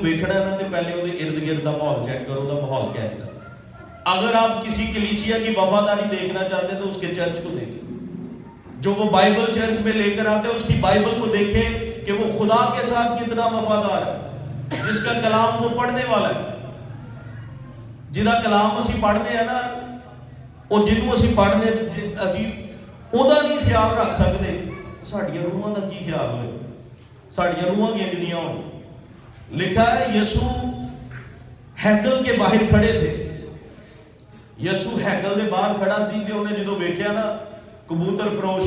देखना है ना तो पहले वो इर्द गिर्द का माहौल चेक करो, उसका माहौल क्या है। अगर आप किसी कलीसिया की वफादारी देखना चाहते हैं तो उसके चर्च को देखें। जो वो बाइबल चर्च में लेकर आते हैं उसकी बाइबल को देखें कि वो खुदा के साथ कितना वफादार है, जिसका कलाम वो पढ़ने वाला है, जिदा कलाम असी पढ़ते हैं ना, और जिन्हों असी पढ़ने असी ओदा नहीं ख्याल रख सकते, साड़ियां रूहां का की ख्याल होए, साड़ियां रूहां गिनदियां हो। लिखा है यसू हैकल के बाहर खड़े थे। यसू हैकल के बाहर खड़ा सी ते उन्हें जो वेख्या ना कबूतर फरोश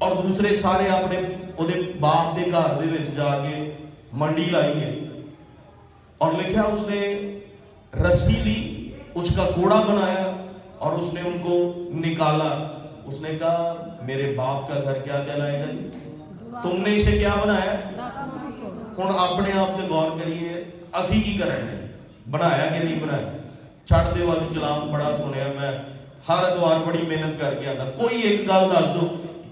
और दूसरे सारे अपने उहदे बाप के घर दे विच जाके मंडी लाई है, और लिखा उसने रस्सी ली, उसका घोड़ा बनाया और उसने उनको निकाला। उसने कहा मेरे बाप का घर क्या कहलाएगा जी, तुमने इसे क्या बनाया। हुण अपने आप पे गौर करिए, असी की करेंगे, बनाया कि नहीं बनाया। छड़ दे वाली कलाम बड़ा सुनिया मैं, हर द्वार बड़ी मेहनत करके आना। कोई एक गल दस दो,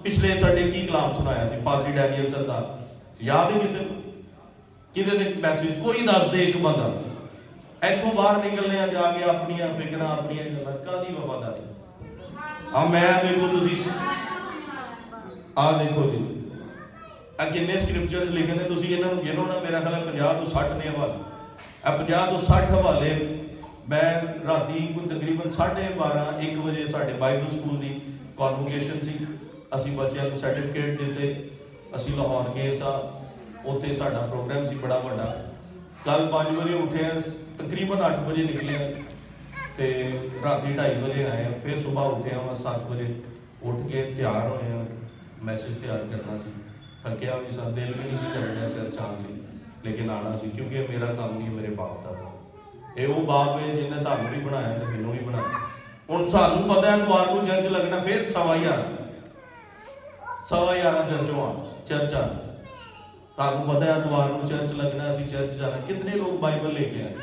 पिछले संडे की कलाम सुनाया सी पादरी डैनियल सरदार, याद है किसी को? किदे मैसेज कोई दस दे एक बंदा। इथों बाहर निकलने जाके अपनी फिक्र अपनी गल्लां कादी वफादारी। आ मैं देखो तुसी आ देखो जी किन्ने स्क्रिप्चर्स लिखे ने, तुसी इन्हां नूं गिनो ना, मेरा ख्याल है 50 तो 60 ने हवाले। 50 तो 60 हवाले मैं राती कोई तकरीबन 12:30 1 बजे साडे बाइबल स्कूल की कॉन्वोकेशन सी, असी बच्चों को सर्टिफिकेट दिते, असी लाहौर गए सा, उत्थे साडा प्रोग्राम सी बड़ा वड्डा। कल 5 बजे उठे, तकरीबन 8 बजे निकले ते राती 2:30 बजे आए, फिर सुबह उठे मैं 7 बजे उठ के तैयार होए, मैसेज तैयार करना सी, थकिया भी सा, दिल भी नहीं सी करना चर्च आने लई, लेकिन आना सी क्योंकि मेरा काम नहीं, मेरे बाप का ये वो बाप है जिन्हें तुहानूं भी बनाया ते मैनूं भी बनाया। हुण सानूं पता है द्वार को चर्च लगना, फिर 11:15 चर्चों चर्च आ, तुहानूं पता है द्वार को चर्च लगना, असीं चर्च जाना। कितने लोग बाइबल लेके आए,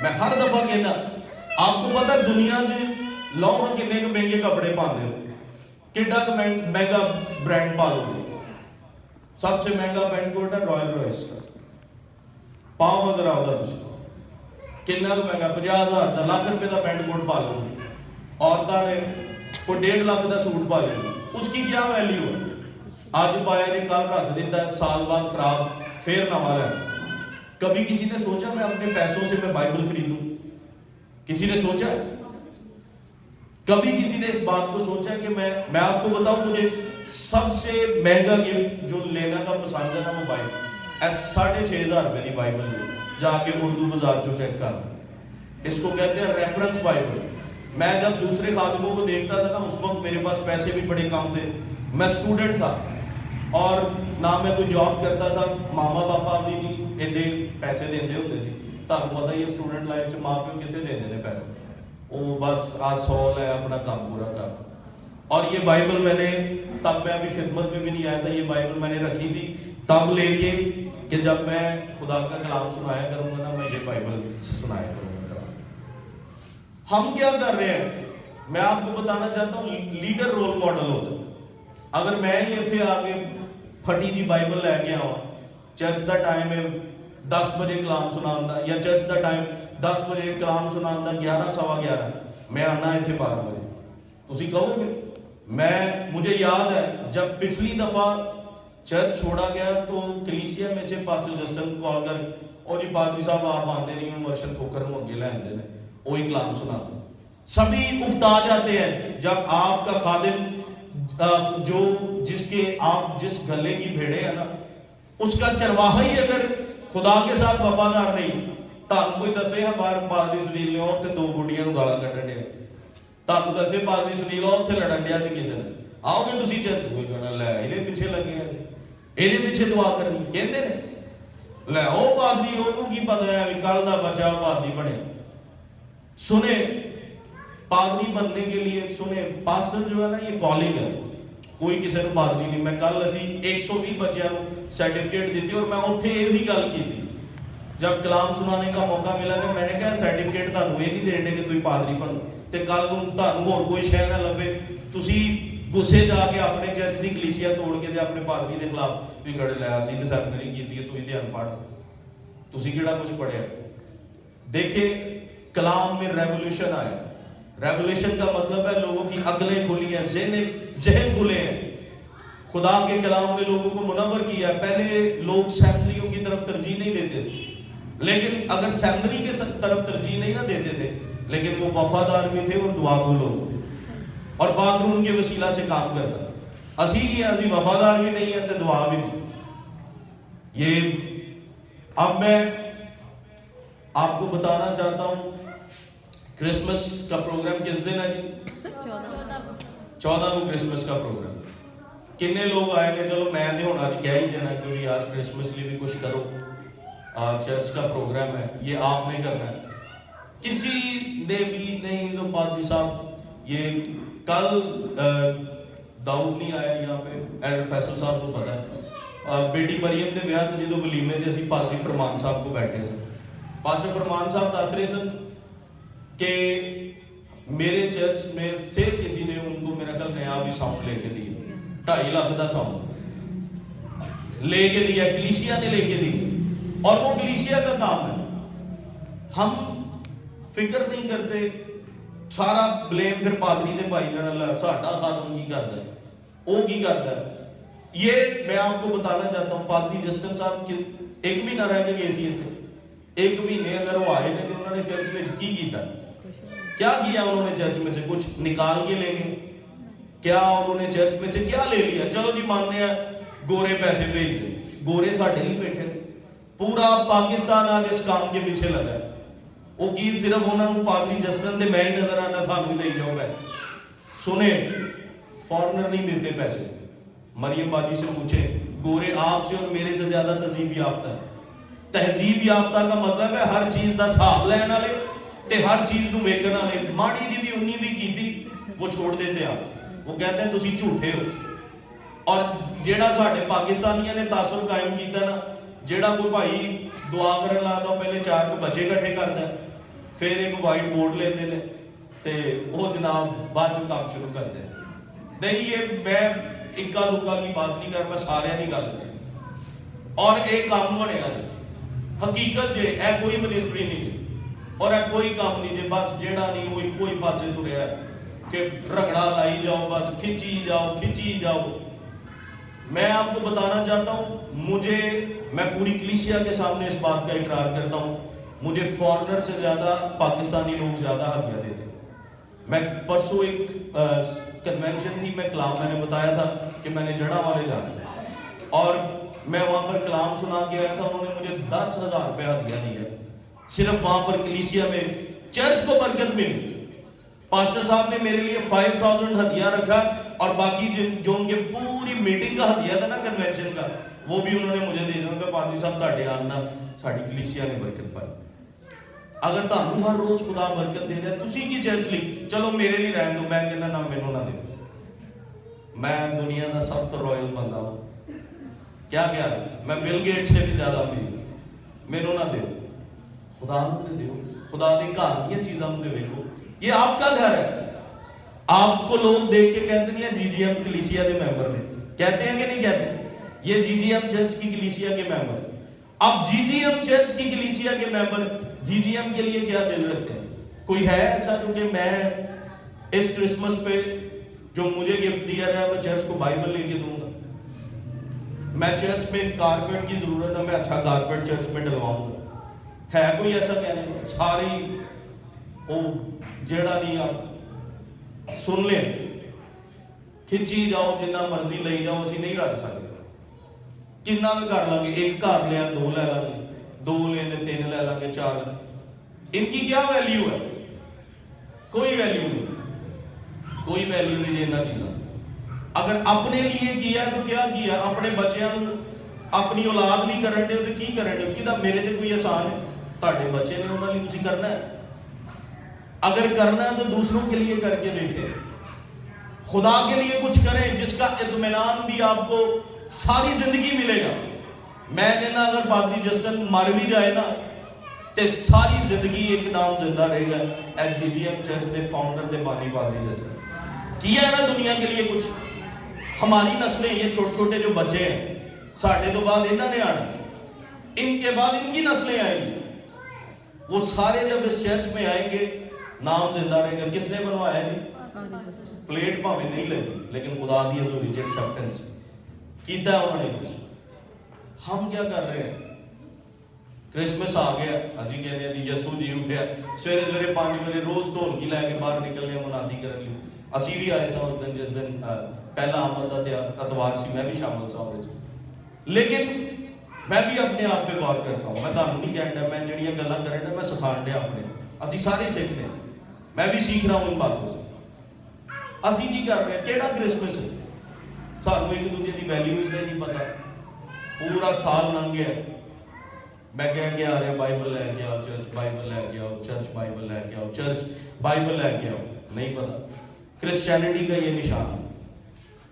मैं हर दफा कहना, आपको पता दुनिया से लोग कितने महंगे कपड़े पाते हो, कितना महंगा ब्रांड पा लोगे। सबसे महंगा पैंट कोट है रॉयल रॉयस का, पाओ नजर आता तुम कितना महंगा, 50,000 का, लाख रुपए का पैंट कोट पा लोगे। औरतां ने कोई 1.5 लाख का सूट पा लेगा, उसकी क्या वैल्यू है। आज पाया जी कल रख देता है, साल बाद खराब, फिर नवा ले। कभी किसी ने सोचा मैं अपने पैसों से मैं बाइबल खरीदूं? किसी ने सोचा? कभी किसी ने इस बात को सोचा कि मैं आपको बताऊं, मुझे सबसे महंगा गिफ्ट जो लेना का पसंद है ना, वो बाइबल। 6,500 रुपए की बाइबल है, जाके उर्दू बाजार जो चेक कर, इसको कहते हैं रेफरेंस बाइबल। मैं जब दूसरे खादिमों को देखता था ना, उस वक्त मेरे पास पैसे भी बड़े कम थे, मैं स्टूडेंट था और ना मैं कोई जॉब करता था, मामा पापा भी नहीं इन्ने पैसे देते होते सी। तुहानूं पता ही है स्टूडेंट लाइफ च माँ प्यो कितने देते हैं पैसे, वो बस आज 100 है अपना काम पूरा कर। और ये बाइबल मैंने तब, मैं अभी खिदमत में भी नहीं आया था, ये बाइबल मैंने रखी थी तब लेके कि जब मैं खुदा का कलाम सुनाया करूंगा ना, मैं ये बाइबल सुनाया करूंगा। हम क्या कर रहे हैं, मैं आपको बताना चाहता हूँ, लीडर रोल मॉडल होता है। अगर मैं ही इतने आके फटी जी बाइबल लैके आवा, चर्च का टाइम है 10 बजे कलाम सुनाता, या चर्च का टाइम 10 बजे कलाम सुनाता, 11 सवा 11, मैं आना इतने 12 बजे, तुसी कहोगे? मुझे याद है जब पिछली दफा चर्च छोड़ा गया तो कलीसिया में से पास्टर जस्टिन को कॉल कर, और जी पादरी साहब आप आते नहीं, वर्षन ठोकर अगे ले आते हैं, वही कलाम सुनाते। सभी उकता जाते हैं जब आपका खादिम जो जिसके आप जिस गले की भेड़े है ना, उसका चरवाहा ही अगर खुदा के साथ वफादार नहीं, तानू कोई दसे बाहर पादरी सुनील ने उत्थे 2 बुढ़ियां नूं गालां कड्ढण दिया, तानू दसे पादरी सुनील उत्थे लड़न दिया सी किसी ने, आओगे तुसीं चर्च कोई कहना लै इहदे पिछे लगे हैं, ਇਹਦੇ ਪਿੱਛੇ ਦੁਆ ਕਰਨੀ ਕਹਿੰਦੇ ਨੇ। ਲੈ ਉਹ ਪਾਦਰੀ, ਉਹਨੂੰ ਕੀ ਪਤਾ ਹੈ ਵੀ ਕੱਲ ਦਾ ਬੱਚਾ ਪਾਦਰੀ बने। सुने पादरी बनने के लिए, सुने पास्टर जो है ना, ये कॉलिंग है, कोई किसी को पादरी नहीं। मैं कल असी 120 बच्चों को सर्टिफिकेट दी थी, और मैं उत्थे यही गल की थी जब कलाम सुनाने का मौका मिला, तो मैंने कहा सर्टिफिकेट तुहानूं ये नहीं देने कि तुसीं पादरी बनो, तो कल नूं तुहानूं होर कोई शै ना लभे, तुसीं गुस्से जाके अपने चर्च की कलीसिया तोड़ के अपने पादरी के खिलाफ भी खड़े लै, असीं तो सैमिनरी की, तुसीं ते अनपढ़, तुसी केड़ा कुछ पढ़िया? देखे कलाम में रेवोल्यूशन आया। रेवोल्यूशन का मतलब है लोगों की अकलें खुली हैं, जहन खुले हैं, खुदा के कलाम ने लोगों को मुनव्वर किया। पहले लोग सेमिनरियों की तरफ तरजीह नहीं देते थे, लेकिन अगर सेमिनरी के तरफ तरजीह नहीं ना देते थे, लेकिन वो वफादार भी थे और दुआगो लोग थे और बाथरूम के वसीला से काम करता। असी की अभी वफादार भी नहीं है तो दुआ भी नहीं। ये अब मैं आपको बताना चाहता हूं, क्रिसमस का प्रोग्राम किस दिन है जी? 14 को क्रिसमस का प्रोग्राम। किन्ने लोग आएंगे? चलो मैं तो हुण अज कह ही देना क्योंकि यार क्रिसमस लिए भी कुछ करो, चर्च का प्रोग्राम है, ये आपने करना है। किसी ने भी नहीं तो पादरी साहब ये कल दाऊद नहीं आया यहाँ पे, एल्डर फैसल साहब को पता है, बेटी मरियम के ब्याह ते जो वलीमे ते असीं पादरी फरमान साहब को बैठे सन। पास्टर फरमान साहब दस रहे सन कि मेरे चर्च में से किसी ने उनको मेरा ख्याल नया भी साउंड लेके दिया, 2.5 लाख का साउंड लेके दिया, कलीसिया ने लेके दिया, और वो कलीसिया का काम है। हम फिक्र नहीं करते, सारा ब्लेम फिर पादरी दे भाई जाना, साडा खादम की करता है, वो की करता है। ये मैं आपको बताना चाहता हूँ, पादरी जस्टिन साहब के 1 महीना रह के गए सी इत्थे, 1 महीने अगर वो आए ने तो उन्होंने चर्च में की किया, क्या किया उन्होंने चर्च में से? कुछ निकाल के ले गए क्या? उन्होंने चर्च में से क्या ले लिया? चलो जी मानने हैं गोरे पैसे भेज दे, गोरे साढ़े नहीं बैठे, पूरा पाकिस्तान आज इस काम के पीछे लगा है। वो की सिर्फ उन्होंने पादरी जस्टिन दे मैं ही नजर आना, सानू दे जाओ पैसे। सुने, फॉरनर नहीं देते पैसे। मरियम बाजी से पूछे, गोरे आपसे और मेरे से ज्यादा तहजीब याफ्ता है। तहजीब याफ्ता का मतलब है हर चीज का हिसाब लैन वाले ते हर चीज को वेखण वाले। माड़ी जी भी उन्नी भी कीती वो छोड़ देते आप, वो कहते हैं तुसी झूठे हो। और जेड़ा साडे पाकिस्तानियों ने तासुर कायम किया ना, जेड़ा कोई भाई दुआ करन लाता पहले 4 बच्चे इकट्ठे करता है, फिर एक वाइट बोर्ड लेते हैं ते वो जनाब बाद में काम शुरू करते हैं। नहीं, ये मैं इक्का दुक्का की बात नहीं कर, मैं सारे की गल कर। और एक काम बनेगा हकीकत जे ए कोई मिनिस्ट्री नहीं है और ए कोई काम नहीं जे, बस जेड़ा नहीं वो कोई पासे तुरया कि रगड़ा लाई जाओ, बस खिंची जाओ। मैं आपको बताना चाहता हूं, मैं पूरी कलीसिया के सामने इस बात का इकरार करता हूं, मुझे फॉरेनर से ज्यादा पाकिस्तानी लोग ज्यादा हदिया देते। मैं परसों एक कन्वेंशन थी, मैं कलाम मैंने बताया था कि मैंने जड़ा वाले जाना और मैं वहां पर कलाम सुना के आया था। उन्होंने मुझे 10,000 रुपया हदिया दिया, सिर्फ वहां पर कलीसिया में चर्च को बरकत मिली। पास्टर साहब ने मेरे लिए 5,000 हदिया रखा और बाकी जो उनके पूरी मीटिंग का हदिया था ना कन्वेंशन का, वो भी उन्होंने मुझे दे दिया। पादरी साहब तुहाडे आना साडी कलीसिया ने बरकत पाई। अगर तुहानू हर रोज खुदा बरकत दे रहा, तुसी की चर्च ली, चलो मेरे लिए रहन दो, मैं कहना ना मैनू ना दे, मैं दुनिया का सब तो रॉयल बंदा हूं। क्या मैं बिल गेट्स से भी ज्यादा अमीर, मैनू ना दो, खुदा ने दो। खुदा के घर दी चीज़ों में देखो, ये आपका घर है। आपको लोग देख के कहते नहीं है जीजीएम कलीसिया के मेंबर ने, कहते हैं कि नहीं कहते? ये जीजीएम चर्च की कलीसिया के मेंबर। अब जीजीएम चर्च की कलीसिया के मेंबर जीजीएम के लिए क्या दिल रखते हैं? कोई है ऐसा जो कि मैं इस क्रिसमस पे जो मुझे गिफ्ट दिया जाए मैं चर्च को बाइबल लेके दूंगा? मैं चर्च में कारपेट की जरूरत है, मैं अच्छा कारपेट चर्च में डलवाऊंगा? है कोई ऐसा कहने? सारी वो जेड़ा नहीं आप सुन ले, खिंची जाओ जिन्ना मर्जी ले जाओ, असं नहीं रख सकते। किन्ना भी कर लांगे, एक घर लिया 2 ले लांगे, 2 लेने 3 ले लांगे, 4। इनकी क्या वैल्यू है? कोई वैल्यू नहीं, कोई वैल्यू नहीं इन्हां चीज़ों। अगर अपने लिए किया तो क्या किया? अपने बच्चों अपनी औलाद नहीं करन दे तो की करन दे? कि मेरे ते कोई एहसान है? तुहाडे बच्चे ने उन्हां लई तुसीं करना है। अगर करना है तो दूसरों के लिए करके देखें, खुदा के लिए कुछ करें जिसका इत्मीनान भी आपको सारी जिंदगी मिलेगा। मैं कहना अगर पादरी जस्टिन मर भी जाए ना तो सारी जिंदगी एक नाम जिंदा रहेगा, एलजीजीएम चर्च के फाउंडर के बानी पादरी जस्टिन। किया ना दुनिया के लिए कुछ। हमारी नस्लें, ये छोटे छोटे जो बच्चे हैं साढ़े तो बाद इन्हों ने आना, इनके बाद इनकी नस्लें आएंगी, वो सारे जब इस चर्च में आएंगे नाम जिंदा रहेगा। किसने बनवाया जी? प्लेट भावे नहीं लगी, लेकिन खुदा दी हजूरी च एक्सेप्टेंस कीता उन्होंने कुछ। हम क्या कर रहे हैं? क्रिसमस आ गया, अजी कहने जी यसू जी उठा, सवेरे सवेरे 5 बजे रोज ढोलकी लैके बाहर निकलने मुनादी करने लिए। असी भी आए थे उस दिन जिस दिन पहला आमद का एतवार से, मैं भी शामिल था उस। लेकिन मैं भी अपने आप पे गौर करता हूँ। मैं तुहानू नहीं कहना, मैं जड़ियाँ गल्लां करन मैं सिखाण दिया अपने, असी सारे सीखते हैं, मैं भी सीख रहा हूँ इन बातों से। असी की कर रहे हैं? केड़ा क्रिसमस है? सानू एक दूजे की वैल्यूज का नहीं पता। पूरा साल लंघ गया, मैं कह के आ रहा बाइबल लैके आओ चर्च, बाइबल लैके आओ चर्च, बाइबल लैके आओ चर्च, बाइबल लैके आओ, नहीं पता क्रिश्चियनिटी का ये निशान।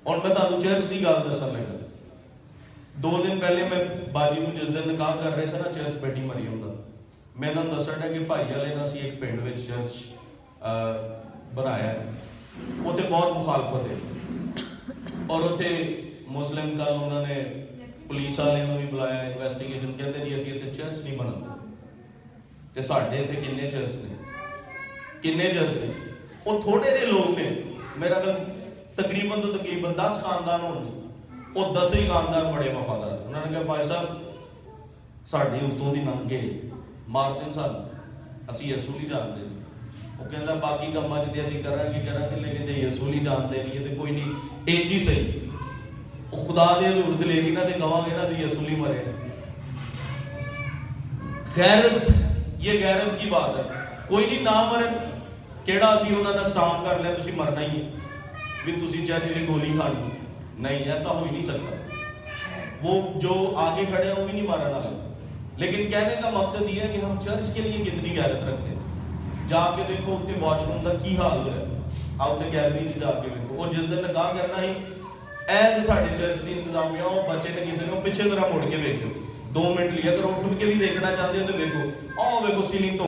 और मैं तुहानू चर्च की गल दसन लगा। 2 दिन पहले मैं बाजी को जिस दिन निकाह कर रहे थे ना चर्च बेटी मरियम का, मैं इन्होंने दसन है कि भाई वाले ना एक पिंड में चर्च बनाया है, उत्थे बहुत मुखालफत है। और उत्थे मुस्लिम कल उन्होंने पुलिस वाले भी बुलाया, इन्वेस्टिगेशन, कहते जी असीं इत्थे चर्च नहीं बनाते। ते साडे इत्थे किन्ने चर्च ने, किन्ने चर्च ने? वो थोड़े जे लोग ने, मेरा तकरीबन तो तकरीबन 10 खानदान होंगे, वो 10 ही खानदान बड़े वफादार। उन्होंने कहा भाई साहब साढ़े उत्तों की लंघ के मारते सानू, असीं यसू नहीं जानते। वो कहता बाकी कामां च असीं करांगे, लेकिन जे यसू नहीं जानते नहीं तो कोई नहीं, इंज ही सही खुदा दे हजूर दलेरी ना ते कहांगे ना असीं यसू नहीं मरे। गैरत, ये गैरत की बात है। कोई नहीं ना मरे, केड़ा असीं उन्हां दा स्टांप कर लिया तुसीं मरना ही है भी तुसीं चर्च दी गोली खानी, नहीं, ऐसा हो ही नहीं सकता। वो जो आगे खड़े हैं वो भी नहीं मारने वाले। लेकिन कहने का मकसद ये है कि हम चर्च के लिए कितनी गैरत रखते हैं। जाके देखो उत्ते वॉशरूम का की हाल है, आओ तो गैलरी च जाके देखो। और जिस दिन निकाह करना ही ऐ साढ़े चर्च की इंतजामिया, वो बच्चे ने किसी ने पिछे तरह मुड़ के देखो, 2 मिनट लिया, अगर उठ के भी देखना चाहते हो तो देखो, आओ देखो सीलिंग तो